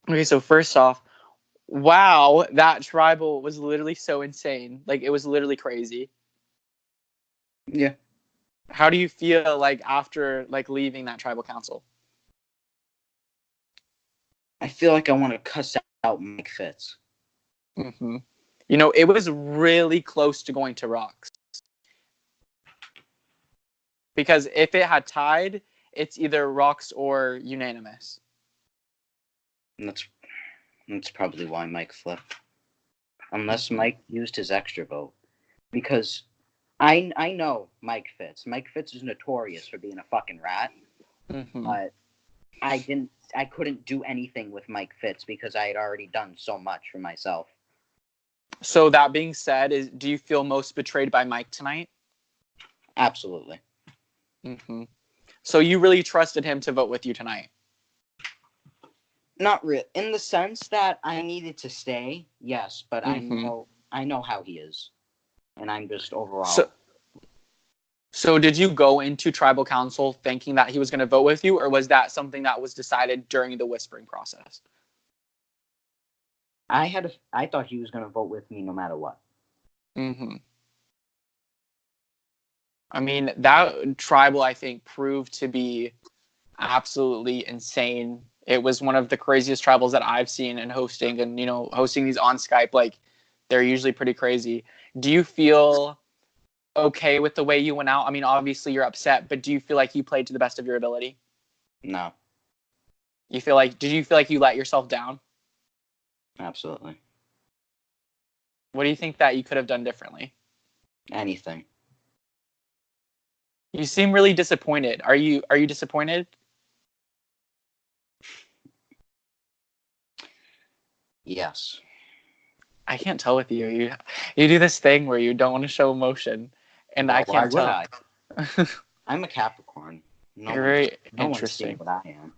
Okay, so first off, wow, that tribal was literally so insane. Like, it was literally crazy. Yeah. How do you feel like after like leaving that tribal council? I feel like I want to cuss out Mike Fitz. Mm-hmm. You know, it was really close to going to Rocks. Because if it had tied, it's either Rocks or unanimous. And that's probably why Mike flipped. Unless Mm-hmm. Mike used his extra vote. Because I know Mike Fitz. Mike Fitz is notorious for being a fucking rat. Mm-hmm. But I couldn't do anything with Mike Fitz because I had already done so much for myself. So that being said, do you feel most betrayed by Mike tonight? Absolutely. Mm-hmm. So you really trusted him to vote with you tonight? Not really. In the sense that I needed to stay, yes, but Mm-hmm. I know how he is. And I'm just overall. So did you go into tribal council thinking that he was going to vote with you, or was that something that was decided during the whispering process? I thought he was gonna vote with me no matter what. Mm-hmm. I mean, that tribal, I think, proved to be absolutely insane. It was one of the craziest tribals that I've seen in hosting, and hosting these on Skype, like, they're usually pretty crazy. Do you feel okay with the way you went out? I mean, obviously you're upset, but do you feel like you played to the best of your ability? No, Did you feel like you let yourself down? absolutely. What do you think that you could have done differently? Anything. You seem really disappointed. Are you disappointed? Yes. I can't tell with you. You do this thing where you don't want to show emotion, and I Well, why can't would tell. I? I'm a Capricorn. You're very No one's seen interesting. what I am.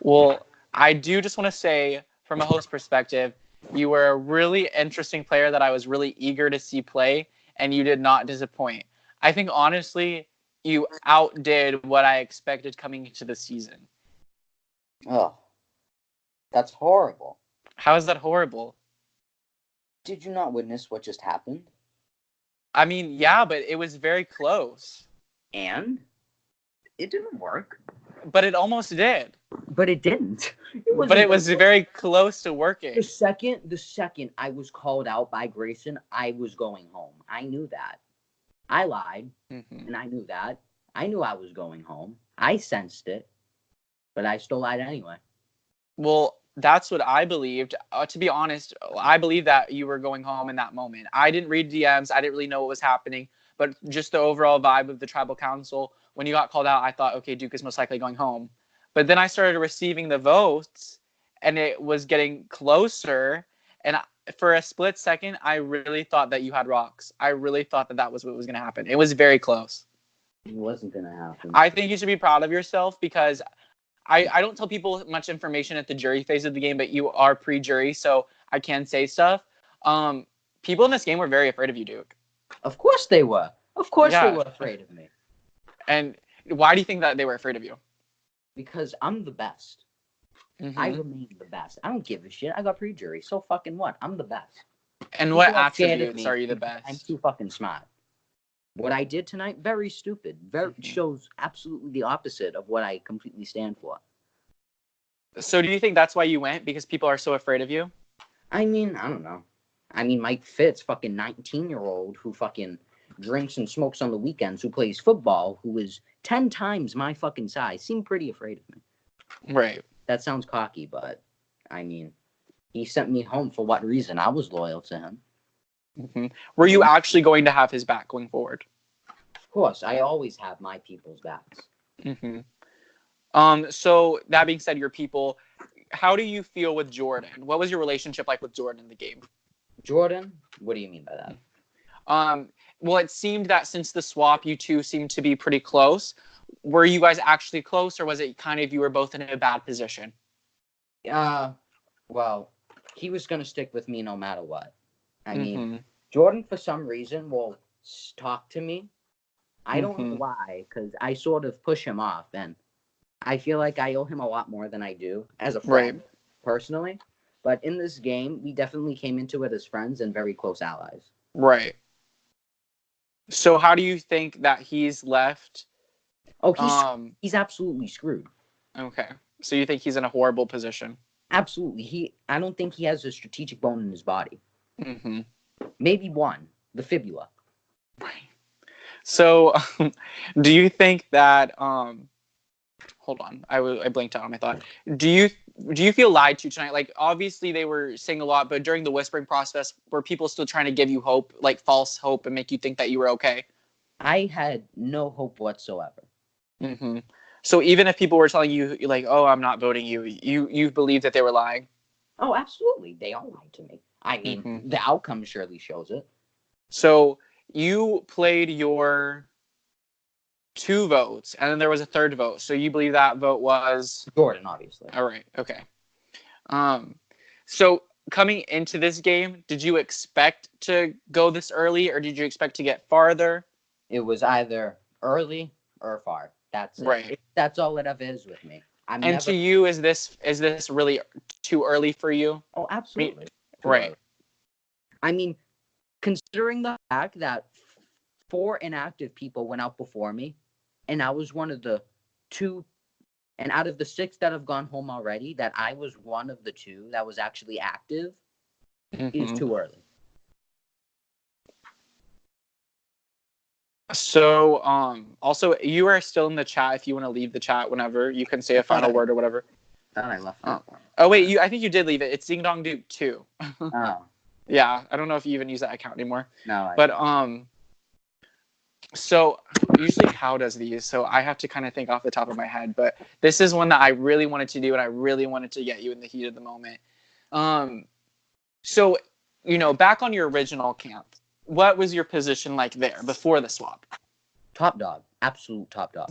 Well, I do just want to say, from a host perspective, you were a really interesting player that I was really eager to see play, and you did not disappoint. I think, honestly, you outdid what I expected coming into the season. Oh, that's horrible. How is that horrible? Did you not witness what just happened? I mean, yeah, but it was very close. And it didn't work. But it almost did. But it didn't. It But wasn't it gonna was work. very close to working. The second I was called out by Grayson, I was going home. I knew that. I lied, Mm-hmm. and I knew that. I knew I was going home. I sensed it, but I still lied anyway. Well, that's what I believed. To be honest, I believe that you were going home in that moment. I didn't read DMs. I didn't really know what was happening. But just the overall vibe of the tribal council, when you got called out, I thought, okay, Duke is most likely going home. But then I started receiving the votes, and it was getting closer. And for a split second, I really thought that you had rocks. I really thought that that was what was going to happen. It was very close. It wasn't gonna happen. I think you should be proud of yourself because I don't tell people much information at the jury phase of the game, but you are pre-jury, so I can say stuff. Um, People in this game were very afraid of you, Duke. Of course they were. Of course they Yeah. were afraid of me. And why do you think that they were afraid of you? Because I'm the best. I Mm-hmm. remain the best. I don't give a shit. I got pre-jury. So fucking what? I'm the best. And what People are scared of attributes me are you the because I'm best? too fucking smart. What I did tonight, very stupid. Shows absolutely the opposite of what I completely stand for. So do you think that's why you went? Because people are so afraid of you? I mean, I don't know. I mean, Mike Fitz, fucking 19-year-old who fucking drinks and smokes on the weekends, who plays football, who is 10 times my fucking size, seemed pretty afraid of me. Right. That sounds cocky, but I mean, he sent me home for what reason? I was loyal to him. Mm-hmm. Were you actually going to have his back going forward? Of course, I always have my people's backs. Mm-hmm. So that being said, your people, how do you feel with Jordan? What was your relationship like with Jordan in the game? Jordan? What do you mean by that? Well, it seemed that since the swap, you two seemed to be pretty close. Were you guys actually close, or was it kind of you were both in a bad position? Well, he was going to stick with me no matter what. I mean, Mm-hmm. Jordan, for some reason, will talk to me. I don't know Mm-hmm. why, because I sort of push him off, and I feel like I owe him a lot more than I do as a Right. friend. personally, but in this game, we definitely came into it as friends and very close allies. Right. So how do you think that he's left? Oh, he's absolutely screwed. Okay. So you think he's in a horrible position? Absolutely. I don't think he has a strategic bone in his body. Mm-hmm. Maybe one, the fibula. Right. So, do you think that? Hold on, I blinked out on my thought. Do you feel lied to tonight? Like, obviously they were saying a lot, but during the whispering process, were people still trying to give you hope, like false hope, and make you think that you were okay? I had no hope whatsoever. Mm-hmm. So even if people were telling you, like, "Oh, I'm not voting you," you believe that they were lying? Oh, absolutely. They all lied to me. I mean, the outcome surely shows it. So you played your 2 votes, and then there was a 3rd vote. So you believe that vote was Jordan, obviously. all right. Okay. So coming into this game, did you expect to go this early, or did you expect to get farther? It was either early or far. That's it. Right. That's all it ever is with me. To you, is this really too early for you? Oh, absolutely. Right. I mean, considering the fact that 4 inactive people went out before me, and I was one of the 2, and out of the 6 that have gone home already, that I was one of the 2 that was actually active, is too early. So, also, you are still in the chat. If you want to leave the chat whenever, you can say a final word or whatever. I thought I left that one. Oh, wait, I think you did leave it. It's Ding Dong Duke 2. Oh. Yeah, I don't know if you even use that account anymore. No. But, so usually How does these, so I have to kind of think off the top of my head, but this is one that I really wanted to do, and I really wanted to get you in the heat of the moment. So, back on your original camp, what was your position like there before the swap? Top dog. Absolute top dog.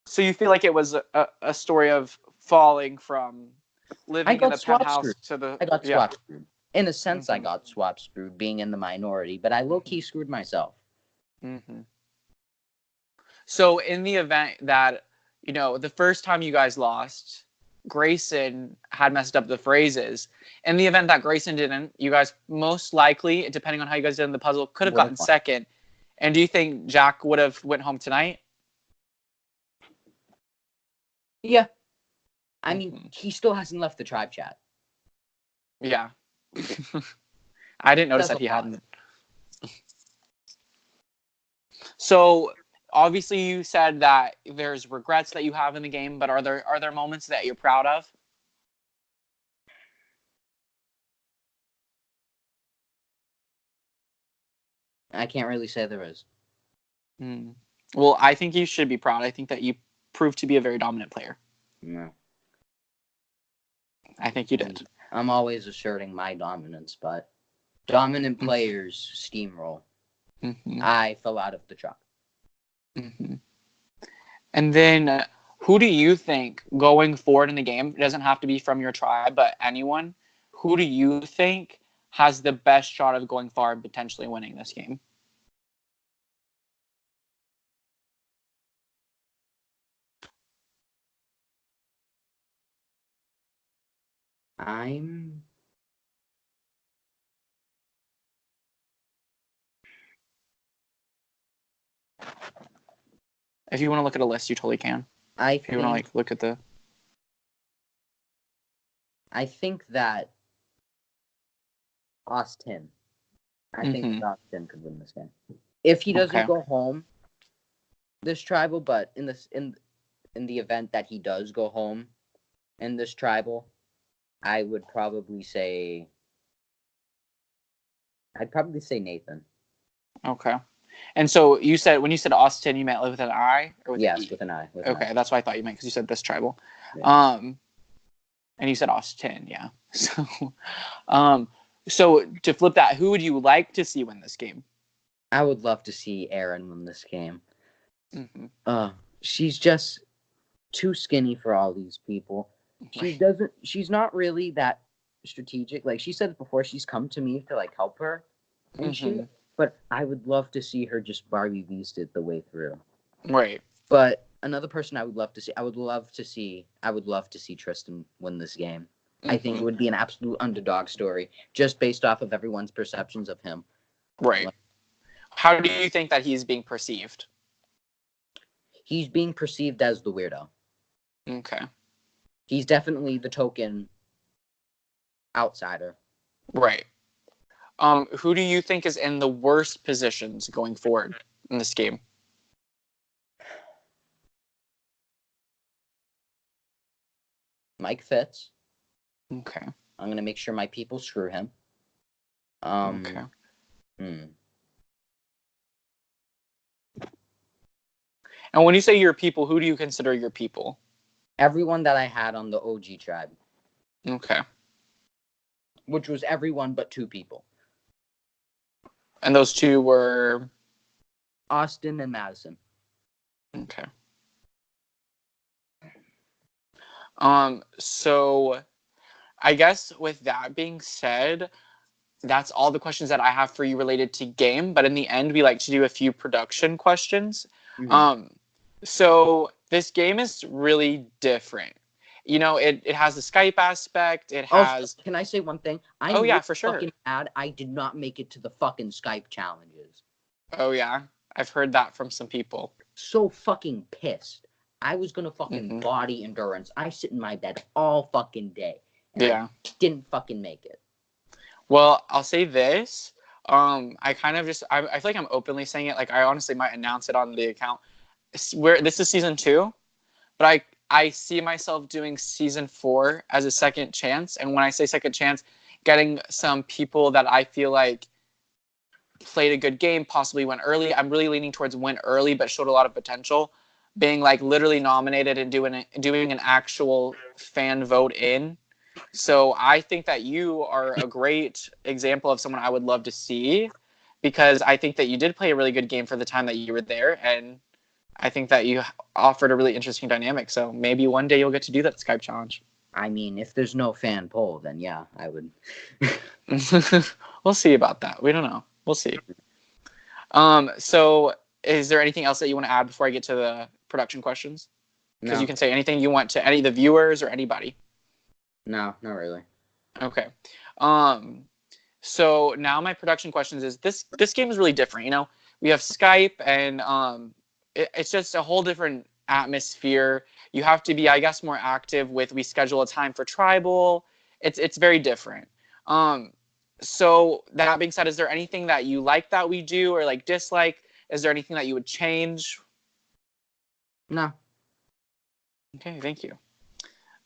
So you feel like it was a story of falling from living in the penthouse to the... I got swap screwed. In a sense, I got swap screwed being in the minority, but I low-key screwed myself. Mm-hmm. So in the event that, the first time you guys lost, Grayson had messed up the phrases. In the event that Grayson didn't, you guys most likely, depending on how you guys did in the puzzle, could have gotten second. And do you think Jack would have went home tonight? Yeah. I mean, he still hasn't left the tribe chat. Yeah. I didn't notice that he hadn't. So obviously you said that there's regrets that you have in the game, but are there moments that you're proud of? I can't really say there is. Well, I think you should be proud. I think that you proved to be a very dominant player. No. I think you did. I'm always asserting my dominance, but dominant players steamroll. I fell out of the truck. And then who do you think going forward in the game, it doesn't have to be from your tribe, but anyone, who do you think has the best shot of going far and potentially winning this game? If you want to look at a list, you totally can. If you want to look at the... I think that Austin. I think Austin could win this game. If he doesn't go home this tribal, but in the event that he does go home in this tribal, I'd probably say Nathan. Okay. And so when you said Austin, you meant with an I? Or with yes, with an I. Okay, that's what I thought you meant because you said this tribal. Yeah. And you said Austin, yeah. So to flip that, who would you like to see win this game? I would love to see Erin win this game. She's just too skinny for all these people. She's not really that strategic. Like she said before, she's come to me to help her and shit. But I would love to see her just Barbie Beast it the way through. Right. But another person I would love to see Tristan win this game. I think it would be an absolute underdog story, just based off of everyone's perceptions of him. Right. How do you think that he's being perceived? He's being perceived as the weirdo. Okay. He's definitely the token outsider. Right. Who do you think is in the worst positions going forward in this game? Mike Fitz. Okay. I'm gonna make sure my people screw him. Okay. And when you say your people, who do you consider your people? Everyone that I had on the OG tribe. Okay. Which was everyone but 2 people. And those 2 were? Austin and Madison. Okay. So I guess with that being said, that's all the questions that I have for you related to game. But in the end, we like to do a few production questions. Mm-hmm. So this game is really different. You know, it has the Skype aspect. It has. Oh, can I say one thing? I'm really for sure. Fucking mad I did not make it to the fucking Skype challenges. Oh yeah, I've heard that from some people. So fucking pissed. I was gonna fucking body endurance. I sit in my bed all fucking day. Yeah. I didn't fucking make it. Well, I'll say this. I kind of I feel like I'm openly saying it. Like I honestly might announce it on the account. This is season 2, but I see myself doing season 4 as a second chance. And when I say second chance, getting some people that I feel like played a good game, possibly went early. I'm really leaning towards went early, but showed a lot of potential. Being like literally nominated and doing an actual fan vote in. So I think that you are a great example of someone I would love to see, because I think that you did play a really good game for the time that you were there, and I think that you offered a really interesting dynamic. So maybe one day you'll get to do that Skype challenge. I mean, if there's no fan poll, then yeah, I would. We'll see about that. We don't know. We'll see. So is there anything else that you want to add before I get to the production questions? Because you can say anything you want to any of the viewers or anybody. No, not really. Okay. So now my production questions is this game is really different. You know, we have Skype and it's just a whole different atmosphere. You have to be, I guess, more active with, we schedule a time for tribal. It's very different. So that being said, is there anything that you like that we do or like dislike? Is there anything that you would change? No. Okay, thank you.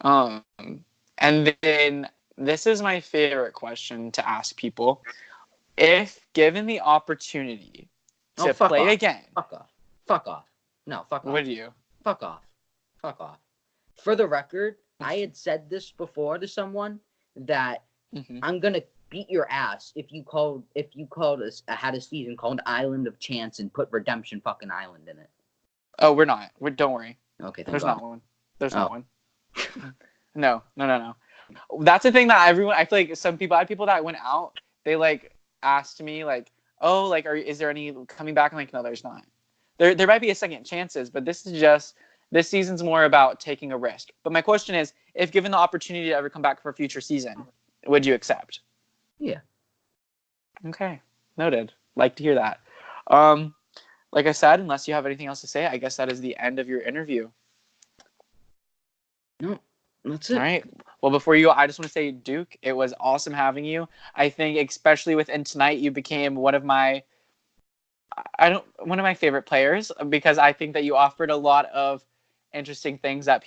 And then this is my favorite question to ask people. If given the opportunity to play again. Fuck off. No, fuck off. Would you? Fuck off. For the record, I had said this before to someone that I'm going to beat your ass if you had a season called Island of Chance and put Redemption fucking Island in it. Oh, we're not. Don't worry. Okay, There's not one. There's not one. No. That's the thing that everyone, I feel like some people, I had people that went out, they like asked me like, oh, like, is there any coming back? I'm like, no, there's not. There might be a second chances, but this season's more about taking a risk. But my question is, if given the opportunity to ever come back for a future season, would you accept? Yeah. Okay. Noted. Like to hear that. Like I said, unless you have anything else to say, I guess that is the end of your interview. No, that's it. All right. Well, before you go, I just want to say, Duke, it was awesome having you. I think especially within tonight, you became one of my favorite players, because I think that you offered a lot of interesting things that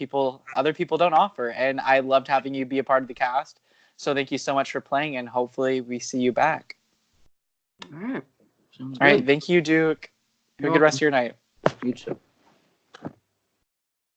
other people don't offer. And I loved having you be a part of the cast. So thank you so much for playing, and hopefully we see you back. All right. All right. Thank you, Duke. Have a good rest of your night. You too.